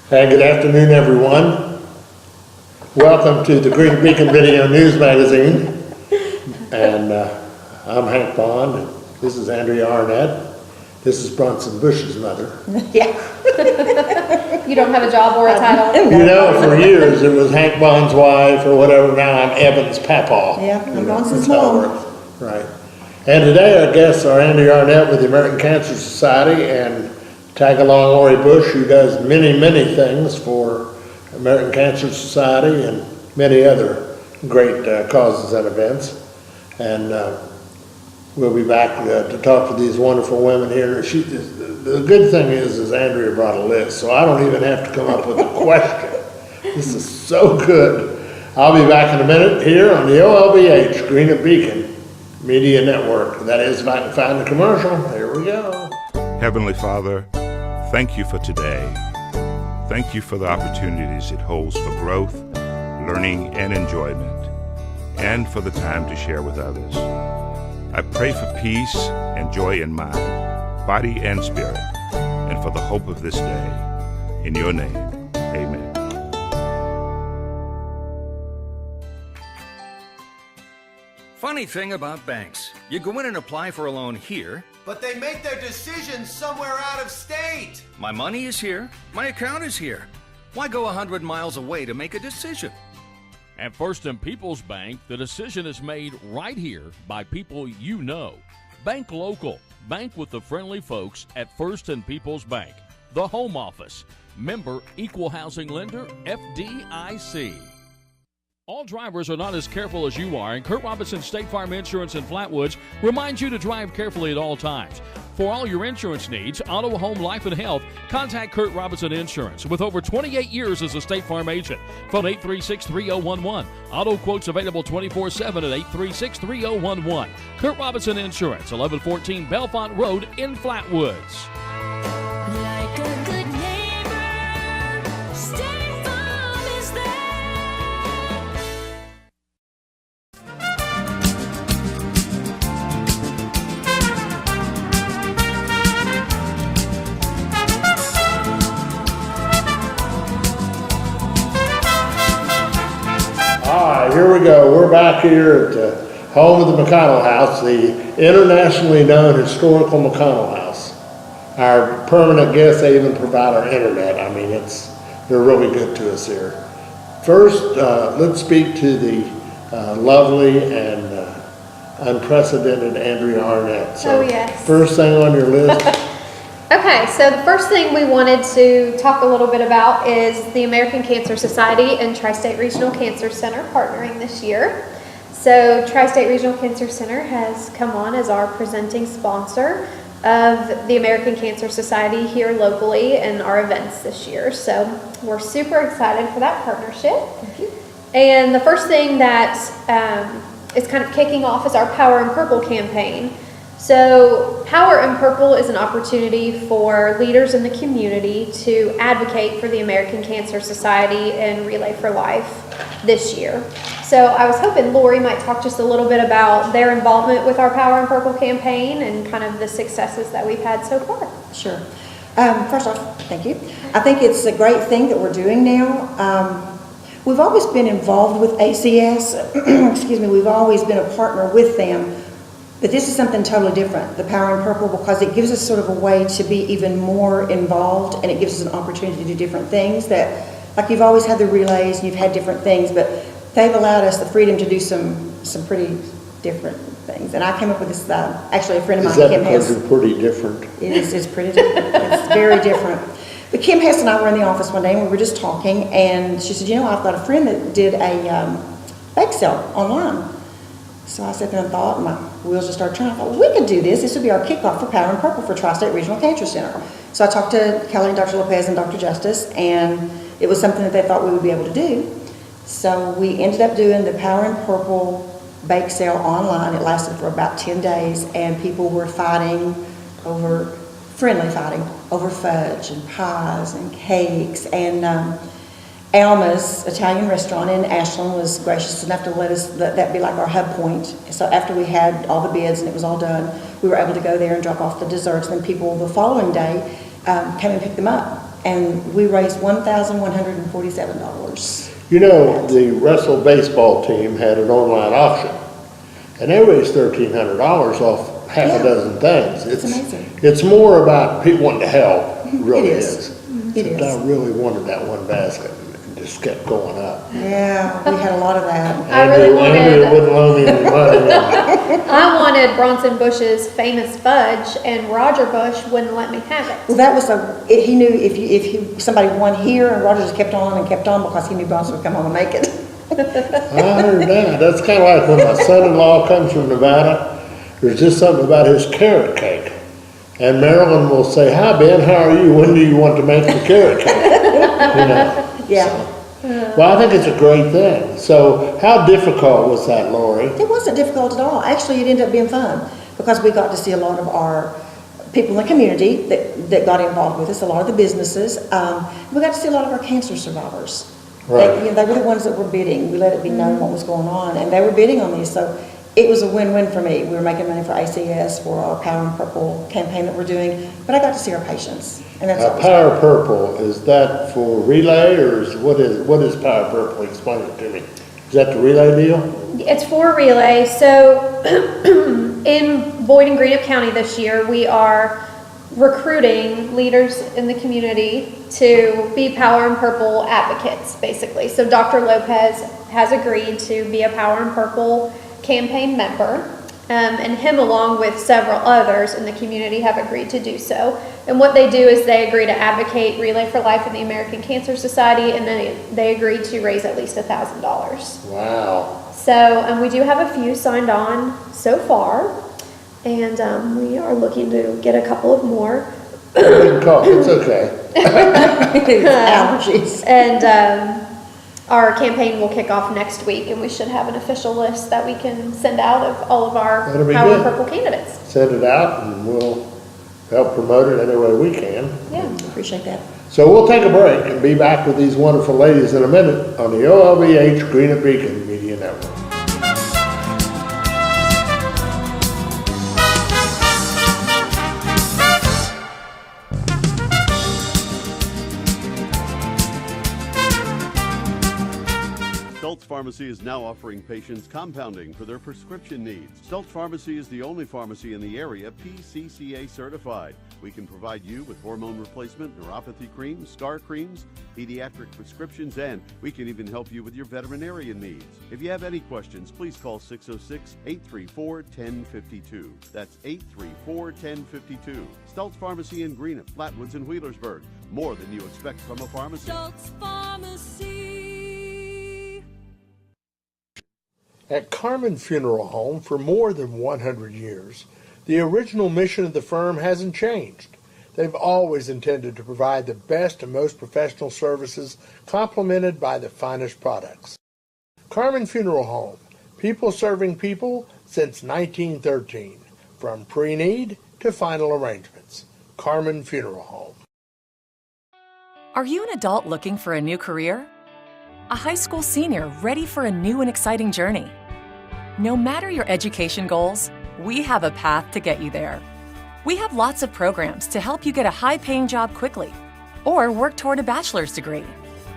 Hey, good afternoon, everyone. Welcome to the Green Beacon Video News Magazine. And I'm Hank Bond, and this is Andrea Arnett. This is Bronson Bush's mother. Yeah. You don't have a job or a title? You know, for years it was Hank Bond's wife or whatever. Now I'm Evan's papa. Yeah, I'm Bronson's mom. Right. And today our guests are Andrea Arnett with the American Cancer Society and tag-along Lori Bush, who does many, many things for American Cancer Society and many other great causes and events. And we'll be back to talk to these wonderful women here. The good thing is Andrea brought a list, so I don't even have to come up with a question. This is so good. I'll be back in a minute here on the OLBH, Greenup Beacon Media Network. That is, if I can find the commercial. Here we go. Heavenly Father, thank you for today. Thank you for the opportunities it holds for growth, learning, and enjoyment, and for the time to share with others. I pray for peace and joy in mind, body and spirit, and for the hope of this day. In your name, amen. Funny thing about banks, you go in and apply for a loan here, but they make their decisions somewhere out of state. my money is here, my account is here. Why go 100 miles away to make a decision? At First and People's Bank, the decision is made right here by people you know. Bank local. Bank with the friendly folks at First and People's Bank. The Home Office. Member Equal Housing Lender, FDIC. All drivers are not as careful as you are, and Kurt Robinson State Farm Insurance in Flatwoods reminds you to drive carefully at all times. For all your insurance needs, auto, home, life, and health, contact Kurt Robinson Insurance. With over 28 years as a State Farm agent, phone 836-3011. Auto quotes available 24/7 at 836-3011. Kurt Robinson Insurance, 1114 Belfont Road in Flatwoods. Like a good neighbor, State Farm is there. All right, here we go. We're back here at the home of the McConnell House, the internationally known historical McConnell House. Our permanent guests, they even provide our internet. I mean, they're really good to us here. First, let's speak to the lovely and unprecedented Andrea Arnett. Oh, yes. First thing on your list. Okay, so the first thing we wanted to talk a little bit about is the American Cancer Society and Tri-State Regional Cancer Center partnering this year. So Tri-State Regional Cancer Center has come on as our presenting sponsor of the American Cancer Society here locally in our events this year. So we're super excited for that partnership. Thank you. And the first thing that is kind of kicking off is our Power in Purple campaign. So Power in Purple is an opportunity for leaders in the community to advocate for the American Cancer Society and Relay for Life this year. So I was hoping Lori might talk just a little bit about their involvement with our Power in Purple campaign and kind of the successes that we've had so far. Sure. First off, thank you. I think it's a great thing that we're doing now. We've always been involved with ACS. Excuse me. We've always been a partner with them. But this is something totally different, the Power in Purple, because it gives us sort of a way to be even more involved, and it gives us an opportunity to do different things that, like you've always had the relays and you've had different things, but they've allowed us the freedom to do some pretty different things. And I came up with this, actually a friend of mine, Kim Hess. Is that pretty different? It's pretty different. It's very different. But Kim Hess and I were in the office one day and we were just talking, and she said, I've got a friend that did a bake sale online. So I sat there and thought, and my wheels just started turning. I thought, well, we could do this. This would be our kickoff for Power in Purple for Tri-State Regional Cancer Center. So I talked to Kelly, Dr. Lopez, and Dr. Justice, and it was something that they thought we would be able to do. So we ended up doing the Power in Purple bake sale online. It lasted for about 10 days, and people were friendly fighting over fudge and pies and cakes, and Alma's Italian restaurant in Ashland was gracious enough to let that be like our hub point. So after we had all the bids and it was all done, we were able to go there and drop off the desserts. And then people the following day came and picked them up. and we raised $1,147. You know, the Russell baseball team had an online auction, and they raised $1,300 off half Yeah. a dozen things. It's amazing. It's more about people wanting to help, really It is. is. It Except is. I really wanted that one basket, and it just kept going up. Yeah, we had a lot of that. I really Andrew wanted, wouldn't loan me any money. I wanted Bronson Bush's famous fudge, and Roger Bush wouldn't let me have it. Well, that was he knew if somebody won here, and Roger just kept on because he knew Bronson would come home and make it. I heard that. That's kind of like when my son-in-law comes from Nevada, there's just something about his carrot cake. And Marilyn will say, "Hi, Ben, how are you? When do you want to make the carrot cake?" You know. Yeah. Well, I think it's a great thing. So how difficult was that, Lori? It wasn't difficult at all. Actually, it ended up being fun because we got to see a lot of our people in the community that got involved with us, a lot of the businesses. We got to see a lot of our cancer survivors. Right. They were the ones that were bidding. We let it be known what was going on, and they were bidding on these. So it was a win-win for me. We were making money for ACS for our Power in Purple campaign that we're doing, but I got to see our patients, and that's always Power Purple, is that for relay, or what is Power Purple? Explain it to me. Is that the relay deal? It's for relay. So in Boyd and Greenup County this year, we are recruiting leaders in the community to be Power in Purple advocates, basically. So Dr. Lopez has agreed to be a Power in Purple campaign member, and him along with several others in the community have agreed to do so. And what they do is they agree to advocate Relay for Life in the American Cancer Society, and then they agree to raise at least $1,000. Wow. So we do have a few signed on so far, and we are looking to get a couple of more. It's okay. allergies. And our campaign will kick off next week, and we should have an official list that we can send out of all of our That'll be Power in good. Purple candidates. Send it out, and we'll help promote it any way we can. Yeah. Appreciate that. So we'll take a break and be back with these wonderful ladies in a minute on the OLBH Greenup Beacon Media Network. Stultz Pharmacy is now offering patients compounding for their prescription needs. Stultz Pharmacy is the only pharmacy in the area PCCA certified. We can provide you with hormone replacement, neuropathy creams, scar creams, pediatric prescriptions, and we can even help you with your veterinarian needs. If you have any questions, please call 606-834-1052. That's 834-1052. Stultz Pharmacy in Greenup, Flatwoods, and Wheelersburg. More than you expect from a pharmacy. Stultz Pharmacy. At Carmen Funeral Home, for more than 100 years, the original mission of the firm hasn't changed. They've always intended to provide the best and most professional services, complemented by the finest products. Carmen Funeral Home, people serving people since 1913, from pre-need to final arrangements. Carmen Funeral Home. Are you an adult looking for a new career? A high school senior ready for a new and exciting journey? No matter your education goals, we have a path to get you there. We have lots of programs to help you get a high-paying job quickly or work toward a bachelor's degree.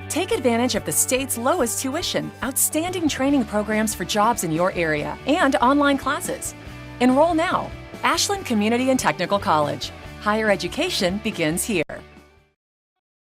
Take advantage of the state's lowest tuition, outstanding training programs for jobs in your area, and online classes. Enroll now. Ashland Community and Technical College. Higher education begins here.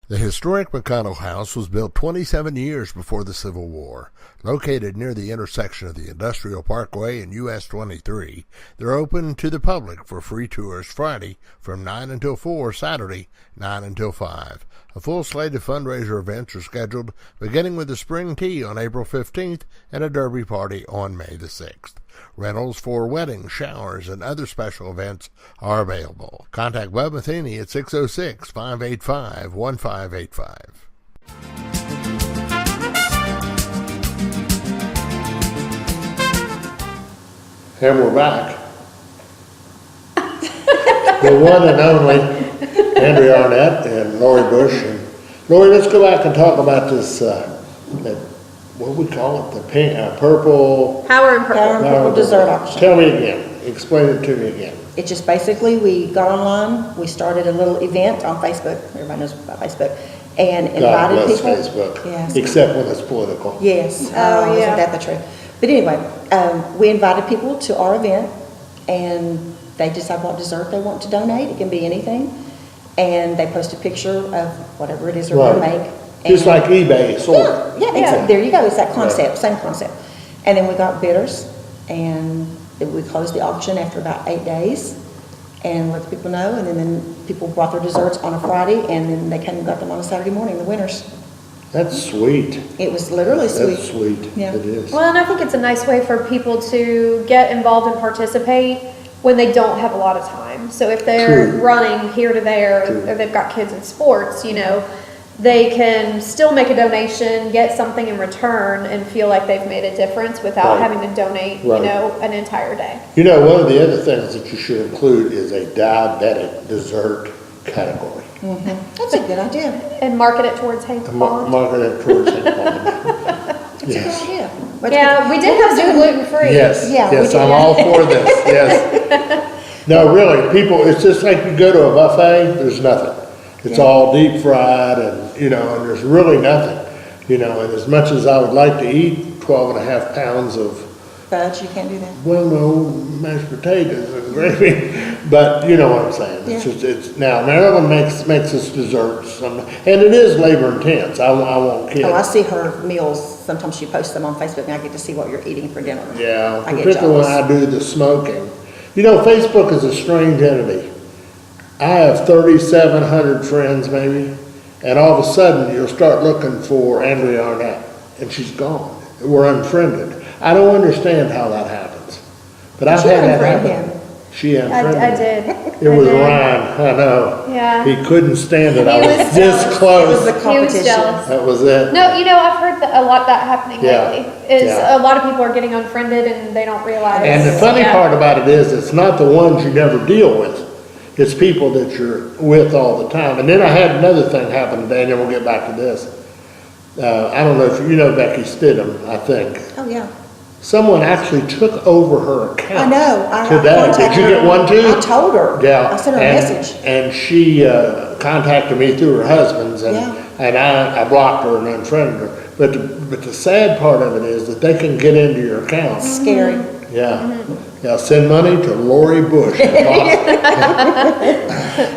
The historic McConnell House was built 27 years before the Civil War. Located near the intersection of the Industrial Parkway and US 23, they're open to the public for free tours Friday from 9 until 4, Saturday 9 until 5. A full slate of fundraiser events are scheduled, beginning with the Spring Tea on April 15th and a Derby Party on May the 6th. Rentals for weddings, showers, and other special events are available. Contact Bud Matheny at 606-585-1585. And we're back. The one and only Andrea Arnett and Lori Bush. And Lori, let's go back and talk about this, what we call it, the pink, purple. Power in Purple. Power in Purple dessert auction. Tell me again. Explain it to me again. It's just basically, we got online, we started a little event on Facebook, everybody knows about Facebook, and God invited bless people. Facebook, Yes. except when it's political. Yes, Oh, yeah. isn't that the truth? But anyway, we invited people to our event, and they decide what dessert they want to donate. It can be anything. And they post a picture of whatever it is they're going to Right. make. Just And- like eBay, sort of. Yeah, exactly. There you go. It's that concept, same concept. And then we got bidders, and we closed the auction after about 8 days, and let the people know. And then people brought their desserts on a Friday, and then they came and got them on a Saturday morning, the winners. That's sweet. It was literally sweet. That's sweet. Yeah. It is. Well, and I think it's a nice way for people to get involved and participate when they don't have a lot of time. So if they're True. running here to there, True. or they've got kids in sports, they can still make a donation, get something in return, and feel like they've made a difference without Right. having to donate, Right. an entire day. One of the other things that you should include is a diabetic dessert category. That's a good idea. And market it towards Hank Pond. Market it towards Hank Pond. That's a good Yes. idea. But Yeah, we did have some gluten-free. Yes, Yeah, we yes, did. I'm all for this, yes. No, really, people, it's just like you go to a buffet, there's nothing. It's all deep fried and there's really nothing. And as much as I would like to eat 12 and a half pounds of, Fudge, you can't do that. well, no, mashed potatoes and gravy, but you know what I'm saying. It's Yeah. just, now Marilyn makes us desserts, and it is labor intense, I won't kid. Oh, I see her meals. Sometimes she posts them on Facebook, and I get to see what you're eating for dinner. Yeah, I get particularly when jealous. I do the smoking. Facebook is a strange entity. I have 3,700 friends maybe, and all of a sudden you'll start looking for Andrea Arnett, and she's gone. We're unfriended. I don't understand how that happens, but I've She had that unfriended happen. him. She unfriended I me. did. It was I did. Ryan, I know. Yeah. He couldn't stand it. I He was was this jealous. It was close. the He was competition. jealous. That was it. No, I've heard a lot that happening Yeah. lately. Is Yeah. a lot of people are getting unfriended and they don't realize. And the funny Yeah. part about it is, it's not the ones you never deal with. It's people that you're with all the time. And then I had another thing happen today, and then we'll get back to this. I don't know if you know Becky Stidham, I think. Oh, yeah. Someone actually took over her account. I know. I Today. Did contacted you her. get one too? I told her. Yeah. I sent her a And- message. And she contacted me through her husband's, and, Yeah. and I blocked her and unfriended her. But the sad part of it is that they can get into your account. Scary. Yeah. Yeah, send money to Lori Bush.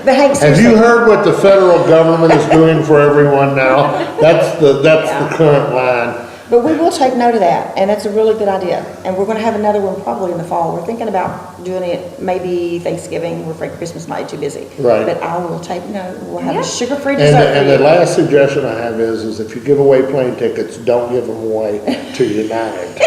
But Hank, Have you heard what the federal government is doing for everyone now? That's the current line. But we will take note of that, and that's a really good idea. And we're going to have another one probably in the fall. We're thinking about doing it maybe Thanksgiving. We're afraid Christmas might be too busy. Right. But I will take note. We'll have Yeah. a sugar-free And dessert and for the you. last suggestion I have is if you give away plane tickets, don't give them away to United.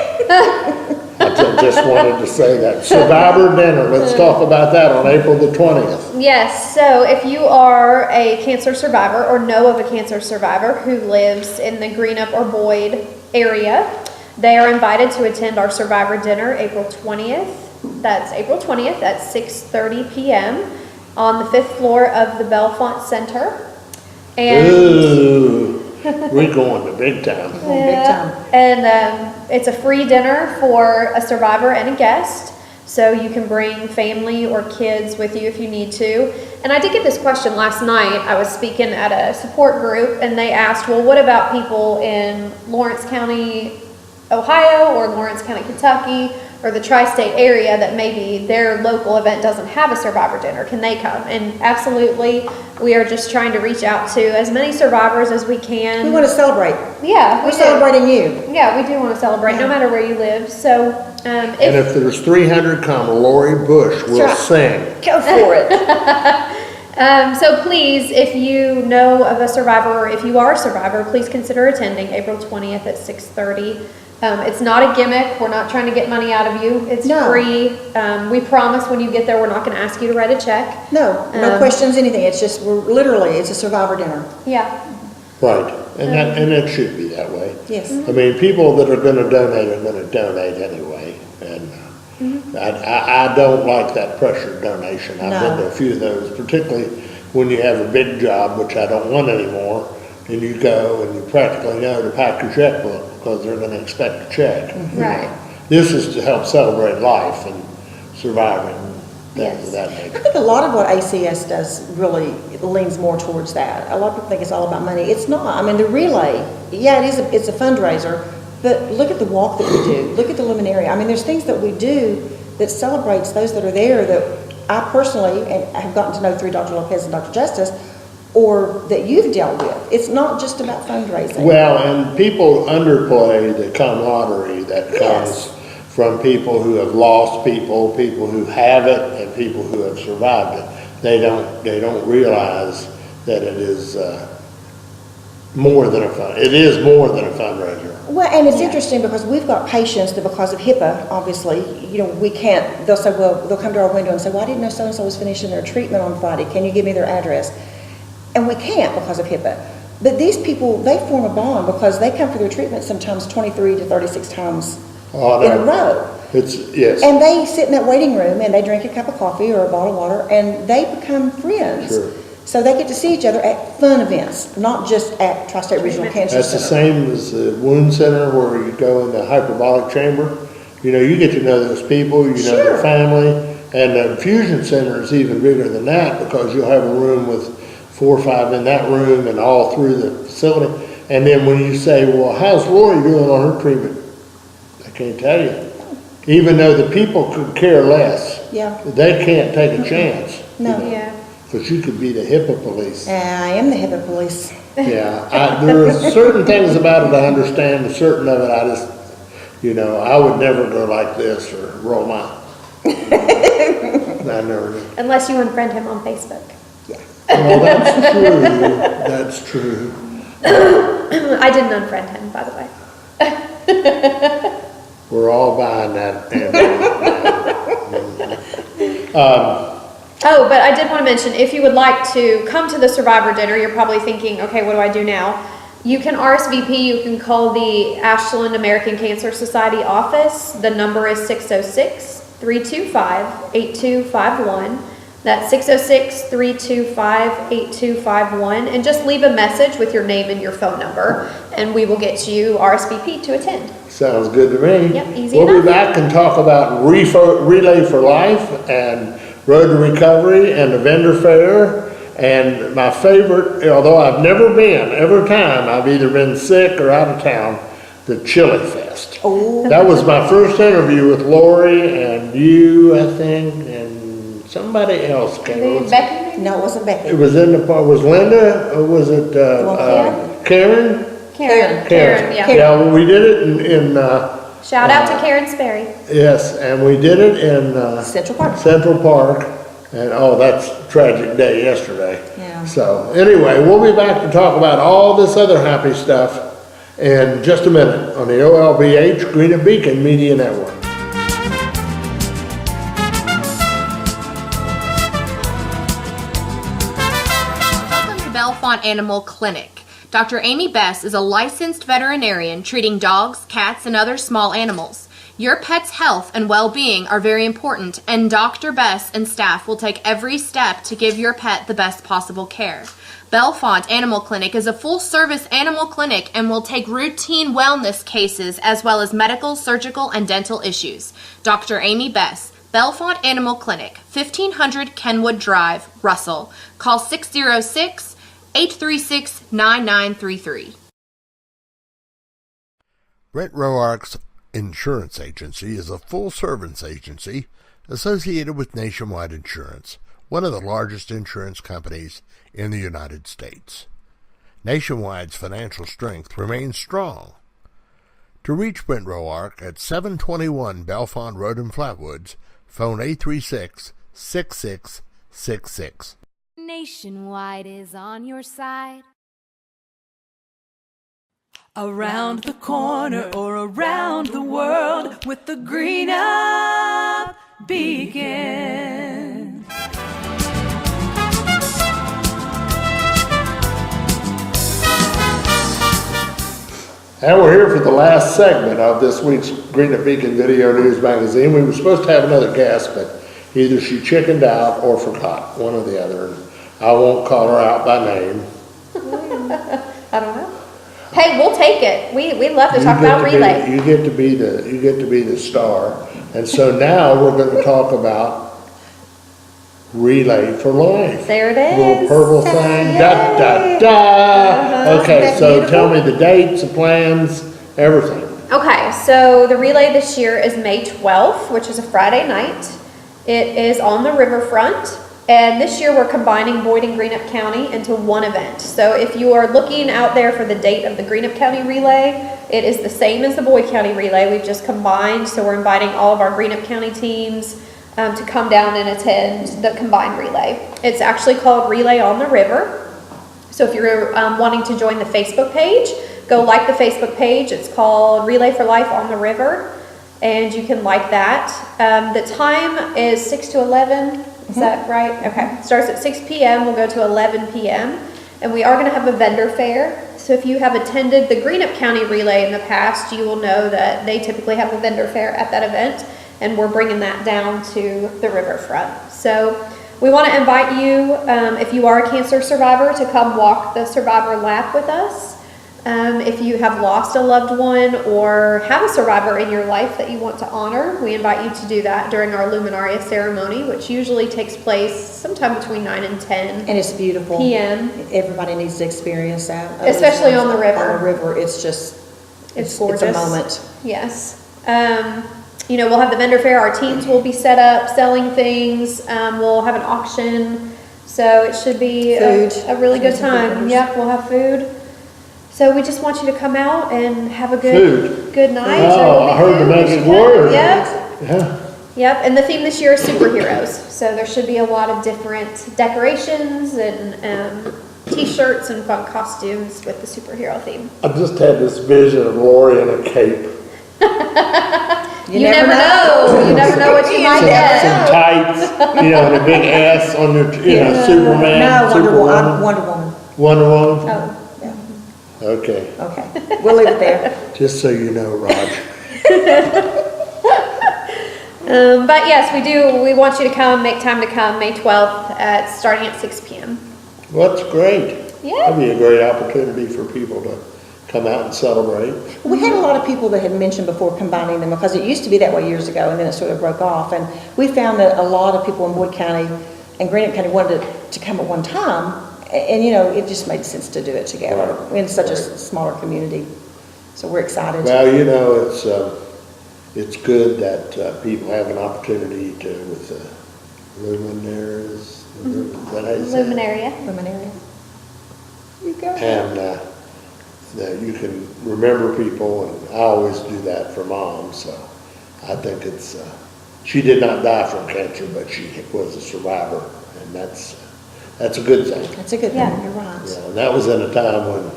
I just wanted to say that. Survivor dinner, let's talk about that on April the 20th. Yes, so if you are a cancer survivor or know of a cancer survivor who lives in the Greenup or Boyd area, they are invited to attend our survivor dinner April 20th. That's April 20th at 6:30 p.m. on the 5th floor of the Bellefonte Center. And Ooh, we're going to big time. Big time. And it's a free dinner for a survivor and a guest. So you can bring family or kids with you if you need to. And I did get this question last night. I was speaking at a support group and they asked, well, what about people in Lawrence County, Ohio, or Lawrence County, Kentucky, or the tri-state area that maybe their local event doesn't have a survivor dinner? Can they come? And absolutely, we are just trying to reach out to as many survivors as we can. We want to celebrate. Yeah, we We're do. celebrating you. Yeah, we do want to celebrate, no Yeah. matter where you live. So, And if there's 300 come, Lori Bush will right. sing. Go for it. so please, if you know of a survivor, or if you are a survivor, please consider attending April 20th at 6:30. It's not a gimmick. We're not trying to get money out of you. It's No. free. We promise when you get there, we're not going to ask you to write a check. No questions, anything. It's just, it's a survivor dinner. Yeah. Right, and it should be that way. Yes. I mean, people that are gonna donate are gonna donate anyway, and I don't like that pressured donation. I've been to a few of those, particularly when you have a big job, which I don't want anymore, and you go and you practically know to pack your checkbook because they're gonna expect a check. Right. This is to help celebrate life and surviving things of that I nature. think a lot of what ACS does really leans more towards that. A lot of people think it's all about money. It's not. I mean, the relay, yeah, it's a fundraiser, but look at the walk that we do. Look at the luminaria. I mean, there's things that we do that celebrates those that are there that I personally and have gotten to know through Dr. Lopez and Dr. Justice, or that you've dealt with. It's not just about fundraising. Well, and people underplay the camaraderie that comes Yes. from people who have lost people, people who have it, and people who have survived it. They don't realize that it is more than a fundraiser. Well, and it's interesting because we've got patients that because of HIPAA, obviously, we can't, they'll say, well, they'll come to our window and say, well, I didn't know so-and-so was finishing their treatment on Friday. Can you give me their address? And we can't because of HIPAA. But these people, they form a bond because they come for their treatment sometimes 23 to 36 times in a row. Yes. And they sit in that waiting room and they drink a cup of coffee or a bottle of water and they become friends. Sure. So they get to see each other at fun events, not just at Tri-State Regional Cancer That's the Center. same as the wound center where you go in the hyperbolic chamber. You get to know those people, know Sure. their family. And the infusion center is even bigger than that because you'll have a room with 4 or 5 in that room and all through the facility. And then when you say, well, how's Lori doing on her treatment? I can't tell you. Even though the people could care less, Yeah. they can't take a chance. No. Yeah. Because you could be the HIPAA police. I am the HIPAA police. Yeah, there are certain things about it I understand, and certain of it I just, I would never go like this or roll my. I never do. Unless you unfriend him on Facebook. Well, that's true. I didn't unfriend him, by the way. We're all buying that. Oh, but I did want to mention, if you would like to come to the Survivor Dinner, you're probably thinking, okay, what do I do now? You can RSVP, you can call the Ashland American Cancer Society office. The number is 606-325-8251. That's 606-325-8251. And just leave a message with your name and your phone number, and we will get you RSVP to attend. Sounds good to me. Yep, easy We'll enough. be back and talk about Relay for Life and Road to Recovery and the vendor fair. And my favorite, although I've never been, every time I've either been sick or out of town, the Chili Fest. Oh. That was my first interview with Lori and you, I think, and somebody else came. Becky? No, it wasn't Becky. It was in the, was Linda, or was it Karen? Karen, yeah. Yeah, well, we did it in Shout out to Karen Sperry. yes, and we did it in Central Park, and that's a tragic day yesterday. Yeah. So anyway, we'll be back to talk about all this other happy stuff in just a minute on the OLBH Greenup Beacon Media Network. Welcome to Bellefonte Animal Clinic. Dr. Amy Bess is a licensed veterinarian treating dogs, cats, and other small animals. Your pet's health and well-being are very important, and Dr. Bess and staff will take every step to give your pet the best possible care. Bellefonte Animal Clinic is a full-service animal clinic and will take routine wellness cases as well as medical, surgical, and dental issues. Dr. Amy Bess, Bellefonte Animal Clinic, 1500 Kenwood Drive, Russell. Call 606-836-9933. Brent Roark's Insurance Agency is a full-service agency associated with Nationwide Insurance, one of the largest insurance companies in the United States. Nationwide's financial strength remains strong. To reach Brent Roark at 721 Bellefonte Road in Flatwoods, phone 836-6666. Nationwide is on your side. Around the corner or around the world with the Greenup Beacon. And we're here for the last segment of this week's Greenup Beacon Video News Magazine. We were supposed to have another guest, but either she chickened out or forgot, one or the other. I won't call her out by name. I don't know. Hey, we'll take it. We love to talk about relay. You get to be the star. And so now we're going to talk about Relay for Life. There it is. Little purple thing, Yay. da, da, da. Uh-huh. Okay, Isn't that so beautiful? tell me the dates, the plans, everything. Okay, so the relay this year is May 12th, which is a Friday night. It is on the riverfront, and this year we're combining Boyd and Greenup County into one event. So if you are looking out there for the date of the Greenup County relay, it is the same as the Boyd County relay. We've just combined, so we're inviting all of our Greenup County teams to come down and attend the combined relay. It's actually called Relay on the River. So if you're wanting to join the Facebook page, go like the Facebook page. It's called Relay for Life on the River, and you can like that. The time is 6 to 11. Is that right? Okay. Starts at 6 p.m. We'll go to 11 p.m. And we are going to have a vendor fair. So if you have attended the Greenup County relay in the past, you will know that they typically have a vendor fair at that event, and we're bringing that down to the riverfront. So we want to invite you, if you are a cancer survivor, to come walk the survivor lap with us. If you have lost a loved one or have a survivor in your life that you want to honor, we invite you to do that during our Luminaria ceremony, which usually takes place sometime between 9 and 10 And it's beautiful. p.m. Everybody needs to experience that. Especially on the river. On the river, it's just, It's It's gorgeous. a moment. Yes. We'll have the vendor fair. Our teams will be set up selling things. We'll have an auction. So it should be a really good time. Yep, we'll have food. So we just want you to come out and have a good night. Oh, I heard the magic word. Yep. Yeah. Yep. And the theme this year is superheroes. So there should be a lot of different decorations and t-shirts and fun costumes with the superhero theme. I just had this vision of Lori in a cape. You never know. You never know what you might get. Some tights, and a big S on your, Superman. No, Superwoman. Wonder Woman. Wonder Woman? Oh, Okay. okay. We'll leave it there. Just so you know, Raj. But yes, we want you to come, make time to come, May 12th, starting at 6 p.m. Well, that's great. Yeah. That'd be a great opportunity for people to come out and celebrate. We had a lot of people that had mentioned before combining them, because it used to be that way years ago, and then it sort of broke off. And we found that a lot of people in Boyd County and Greenup County wanted to come at one time, and it just made sense to do it together in such a smaller community. So we're excited. Well, it's good that people have an opportunity to, with the luminaries, Luminaria. Luminaria. You go. And that you can remember people, and I always do that for Mom, so I think it's, she did not die from cancer, but she was a survivor, and that's a good thing. That's a good thing, you're right. Yeah, and that was in a time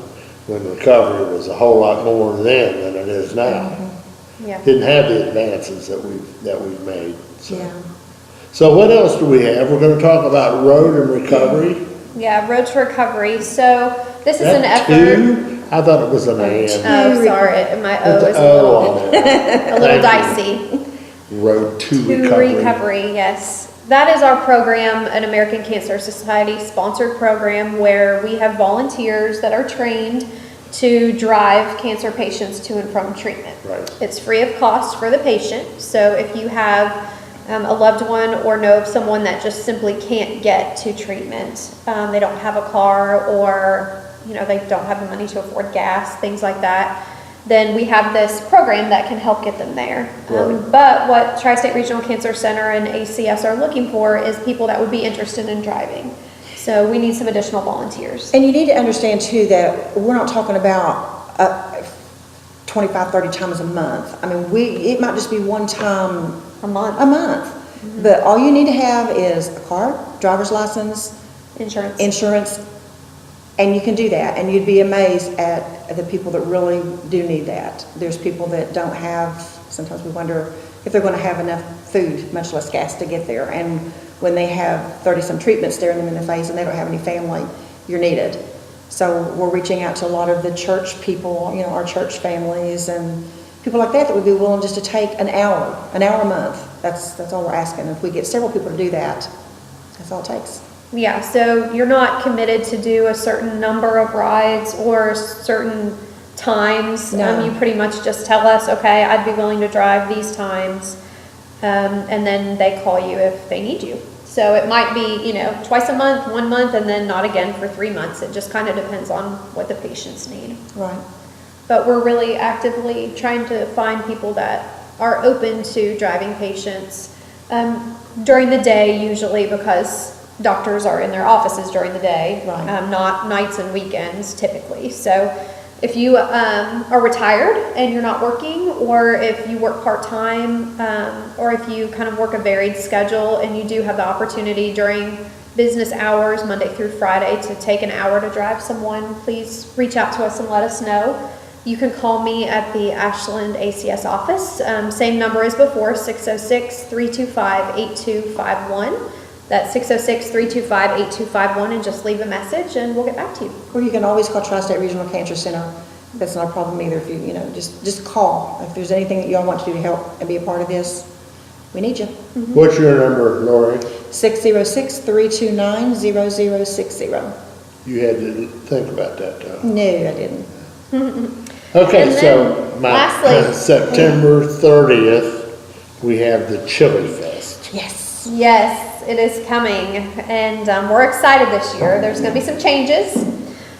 when recovery was a whole lot more then than it is now. Yeah. Didn't have the advances that we've made. So. Yeah. So what else do we have? We're going to talk about road and recovery. Yeah, Road to Recovery. So this is an That effort. two? I thought it was an and. Oh, sorry, my O is a little dicey. Road to To recovery. Recovery, yes. That is our program, an American Cancer Society sponsored program, where we have volunteers that are trained to drive cancer patients to and from treatment. Right. It's free of cost for the patient. So if you have a loved one or know of someone that just simply can't get to treatment, they don't have a car, or they don't have the money to afford gas, things like that, then we have this program that can help get them there. Right. But what Tri-State Regional Cancer Center and ACS are looking for is people that would be interested in driving. So we need some additional volunteers. And you need to understand too that we're not talking about 25, 30 times a month. I mean, it might just be one time a month. Mm-hmm. But all you need to have is a car, driver's license, insurance, and you can do that. And you'd be amazed at the people that really do need that. There's people that don't have, sometimes we wonder if they're going to have enough food, much less gas, to get there. And when they have 30-some treatments staring them in the face and they don't have any family, you're needed. So we're reaching out to a lot of the church people, our church families and people like that would be willing just to take an hour a month. That's all we're asking. If we get several people to do that, that's all it takes. Yeah, so you're not committed to do a certain number of rides or certain times. No. You pretty much just tell us, okay, I'd be willing to drive these times, and then they call you if they need you. So it might be, you know, twice a month, 1 month, and then not again for 3 months. It just kind of depends on what the patients need. Right. But we're really actively trying to find people that are open to driving patients during the day, usually because doctors are in their offices during the day, Right. not nights and weekends typically. So if you are retired and you're not working, or if you work part-time, or if you kind of work a varied schedule and you do have the opportunity during business hours, Monday through Friday, to take an hour to drive someone, please reach out to us and let us know. You can call me at the Ashland ACS office. Same number as before, 606-325-8251. That's 606-325-8251, and just leave a message and we'll get back to you. Or you can always call Tri-State Regional Cancer Center. That's not a problem either. If you know, just call. If there's anything that y'all want to do to help and be a part of this, we need you. What's your number, Lori? 606-329-0060. You had to think about that, though. No, I didn't. Okay, And so then lastly- September 30th, we have the Chili Fest. Yes. Yes, it is coming, and we're excited this year. There's going to be some changes.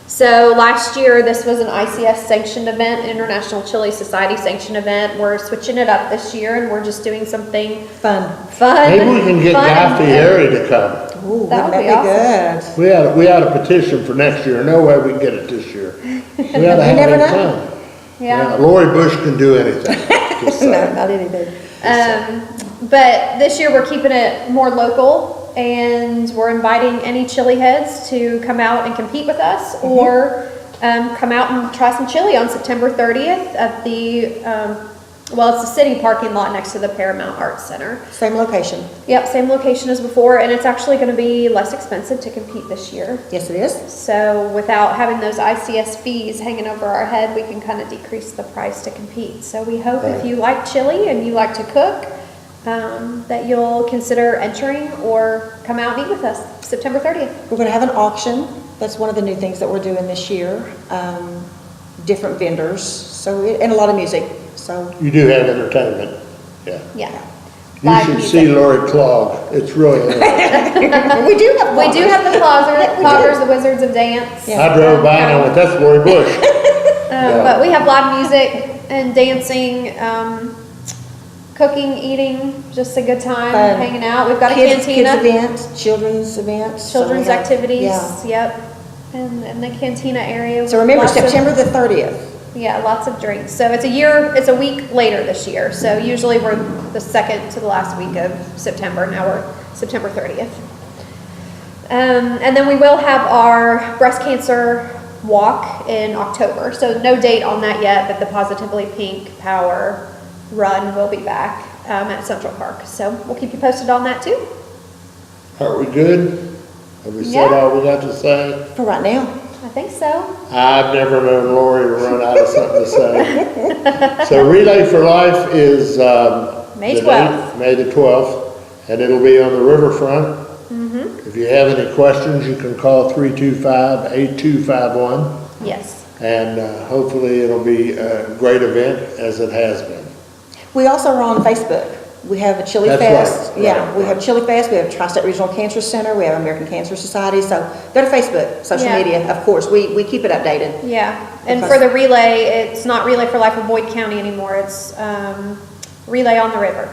So last year, this was an ICS sanctioned event, International Chili Society sanctioned event. We're switching it up this year, and we're just doing something Fun. Maybe we can get fun, Guy and- Fieri to come. Ooh, That would that'd be awesome. good. We had a petition for next year. No way we can get it this year. We ought to have never him know. come. Yeah. Lori Bush can do anything. Just saying. No, not anything. But this year we're keeping it more local, and we're inviting any chili heads to come out and compete with us, or come out and try some chili on September 30th at the, it's the city parking lot next to the Paramount Arts Center. Same location. Yep, same location as before, and it's actually going to be less expensive to compete this year. Yes, it is. So without having those ICS fees hanging over our head, we can kind of decrease the price to compete. So we hope if you like chili and you like to cook, that you'll consider entering or come out and eat with us September 30th. We're going to have an auction. That's one of the new things that we're doing this year. Different vendors, and a lot of music. So You do have entertainment. Yeah. Yeah. You Live should music. see Lori Clog. It's really interesting. we do have. We do have the cloggers, the Wizards of Dance. Yeah. I drove by and I went, that's Lori Bush. But we have live music and dancing, cooking, eating, just a good time, Fun. hanging out. We've got a Kids cantina. events, children's events. so Children's we have- activities, Yeah. yep. And the cantina area. So remember, Lots of- September the 30th. Yeah, lots of drinks. So it's a week later this year. So usually we're the second to the last week of September. Now we're September 30th. And then we will have our breast cancer walk in October. So no date on that yet, but the Positively Pink Power Run will be back at Central Park. So we'll keep you posted on that too. Are we good? Have we said Yeah. all we got to say? For right now. I think so. I've never known Lori to run out of something to say. So Relay for Life is May the 12th. date, May the 12th, and it'll be on the riverfront. If you have any questions, you can call 325-8251, Yes. and hopefully it'll be a great event as it has been. We also are on Facebook. We have a Chili That's Fest. right, Yeah, right, we have right. Tri-State Regional Cancer Center. We have American Cancer Society. So go to Facebook, social Yeah. media. Of course, we keep it updated. Yeah, and Because- for the relay, it's not Relay for Life of Boyd County anymore. It's Relay on the River.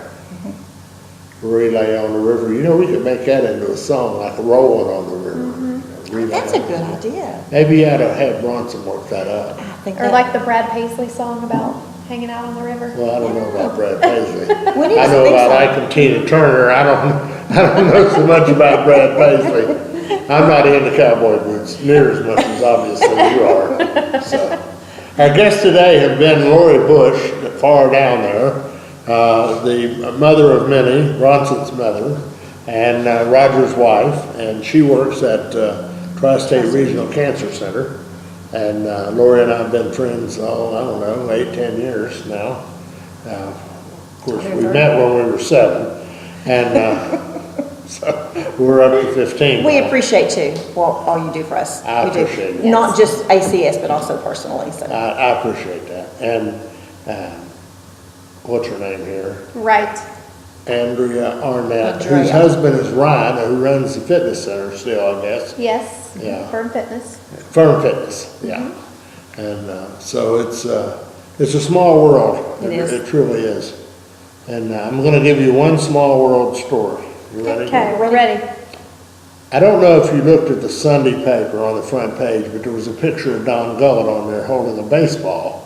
Relay on the River. You know, we could make that into a song, like Rolling on the River. Relay That's a on the good River. idea. Maybe you ought to have Bronson work that up. I think Or that- like the Brad Paisley song about hanging out on the river. Well, I don't know about Brad Paisley. We need I to know think about so. Ike and Tina Turner. I don't know so much about Brad Paisley. I'm not into cowboy boots near as much as obviously you are. So, our guests today have been Lori Bush, far down there, the mother of many, Ronson's mother, and Roger's wife, and she works at Tri-State Regional Cancer Center. And Lori and I have been friends, I don't know, 8-10 years now. Of course, we met when we were 7, and so we're up to 15 We now. appreciate too, all you do for us. I We do. appreciate it. Not just ACS, but also personally. So I appreciate that. And what's her name here? Right. Andrea Arnett, whose Andrea. husband is Ryan, who runs the fitness center still, I guess. Yes. Yeah. Firm Fitness. Firm Fitness, yeah. And so it's a small world. It is. It truly is. And I'm going to give you one small world story. You ready? Okay, we're ready. I don't know if you looked at the Sunday paper on the front page, but there was a picture of Don Gullett on there holding a baseball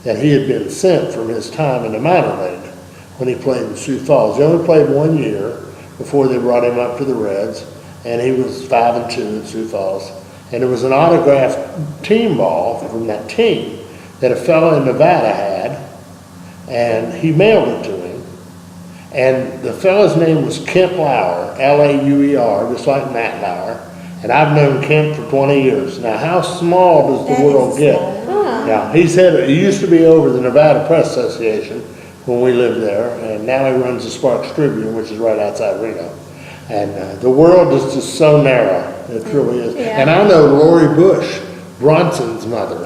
that he had been sent from his time in the minor league when he played in Sioux Falls. He only played 1 year before they brought him up to the Reds, and he was 5-2 at Sioux Falls. And it was an autographed team ball from that team that a fellow in Nevada had, and he mailed it to him. And the fellow's name was Kent Lauer, L-A-U-E-R, just like Matt Lauer. And I've known Kent for 20 years. Now, how small does the world get? Now, he used to be over the Nevada Press Association when we lived there, and now he runs the Sparks Tribune, which is right outside Reno. And the world is just so narrow. It truly is. Yeah. And I know Lori Bush, Bronson's mother.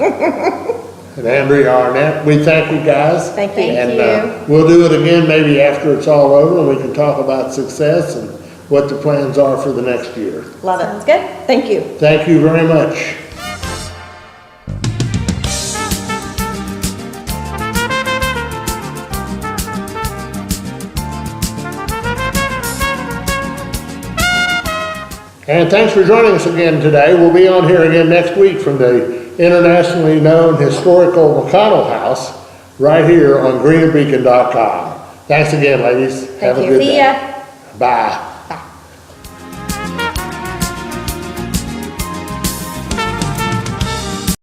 And Andrea Arnett, we thank you guys. Thank you. And you. we'll do it again maybe after it's all over, and we can talk about success and what the plans are for the next year. Love it. Sounds good. Thank you. Thank you very much. And thanks for joining us again today. We'll be on here again next week from the internationally known historical McConnell House right here on greenupbeacon.com. Thanks again, ladies. Have a you. good See day. ya. Bye.